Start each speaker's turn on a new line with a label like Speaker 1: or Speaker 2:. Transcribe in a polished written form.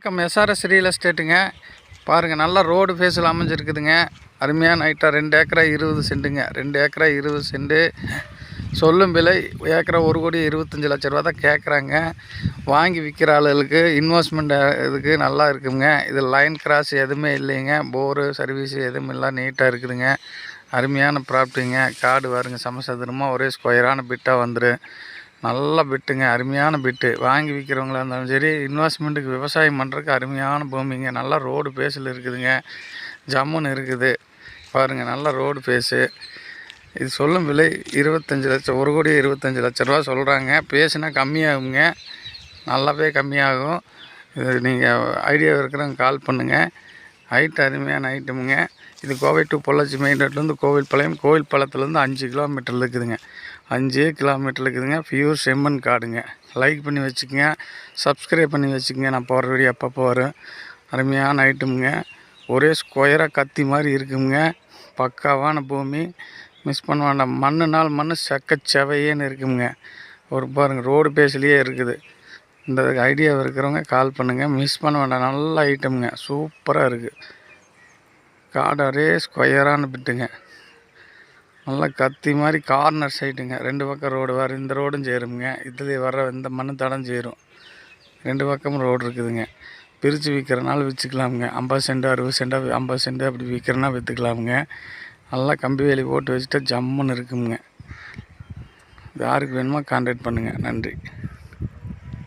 Speaker 1: வணக்கம். SRS real எஸ்டேட்டுங்க. பாருங்கள், நல்லா ரோடு ஃபேஸில் அமைஞ்சிருக்குதுங்க. அருமையான ஐட்டம். 2 ஏக்கரா 20 சென்ட்டுங்க. 2 ஏக்கரா 20 சென்ட்டு. சொல்லும் விலை ஏக்கரா 1,25,00,000 தான் கேட்குறாங்க. வாங்கி விற்கிற ஆளுகளுக்கு இன்வெஸ்ட்மெண்ட் இதுக்கு நல்லா இருக்குங்க. இது லைன் கிராஸ் எதுவுமே இல்லைங்க. போரு சர்வீஸ் எதுவும் இல்லை, நீட்டாக இருக்குதுங்க. அருமையான ப்ராப்பர்ட்டிங்க. காடு பாருங்க, சமசதுரமாக ஒரே ஸ்கொயரான பிட்டாக வந்துடும். நல்ல பிட்டுங்க, அருமையான பிட்டு. வாங்கி விற்கிறவங்களா இருந்தாலும் சரி, இன்வெஸ்ட்மெண்ட்டுக்கு விவசாயம் பண்ணுறதுக்கு அருமையான பூமிங்க. நல்லா ரோடு பேஸில் இருக்குதுங்க. ஜம்முன்னு இருக்குது பாருங்கள், நல்ல ரோடு பேஸு. இது சொல்லும் விலை 25 லட்சம், 1,25,00,000 சொல்கிறாங்க. பேசுனா கம்மியாகுங்க, நல்லாவே கம்மியாகும். இது நீங்கள் ஐடியா இருக்கிறவங்க கால் பண்ணுங்கள். ஹைட் அருமையான ஐட்டமுங்க. இது கோவை டு பொள்ளாச்சி மெயின் ரோட்லேருந்து கோவில்பாளையம், கோவில்பாளையத்துலேருந்து 5 கிலோமீட்டரில் இருக்குதுங்க. 5 கிலோமீட்டரில் இருக்குதுங்க. பியூர் செம்மண் காடுங்க. லைக் பண்ணி வச்சுக்கோங்க, சப்ஸ்கிரைப் பண்ணி வச்சுக்கோங்க. நான் போகிற வீடியோ அப்பப்போ வரும். அருமையான ஐட்டமுங்க. ஒரே ஸ்கொயராக கத்தி மாதிரி இருக்குங்க. பக்காவான பூமி, மிஸ் பண்ண வேண்டாம். மண்ணுனால் மண் செவையேன்னு இருக்குங்க. ஒரு பாருங்கள், ரோடு பேஸ்லேயே இருக்குது. இந்த ஐடியா இருக்கிறவங்க கால் பண்ணுங்கள், மிஸ் பண்ண வேண்டாம். நல்ல ஐட்டமுங்க, சூப்பராக இருக்குது. காடு ஒரே ஸ்கொயரான பிட்டுங்க. நல்லா கத்தி மாதிரி கார்னர் சைட்டுங்க. 2 பக்கம் ரோடு வர, இந்த ரோடும் சேருங்க. இதுலேயே வர இந்த மண் தடம் சேரும். 2 பக்கமும் ரோடு இருக்குதுங்க. பிரித்து விற்கிறனால விற்றுக்கலாமுங்க. 50 சென்ட் 60 சென்ட் 50 சென்ட் அப்படி விற்கிறனா விற்றுக்கலாமுங்க. நல்லா கம்பி வேலி போட்டு வச்சுட்டா ஜம்முன்னு இருக்குங்க. யாருக்கு வேணுமோ கான்டாக்ட் பண்ணுங்கள். நன்றி.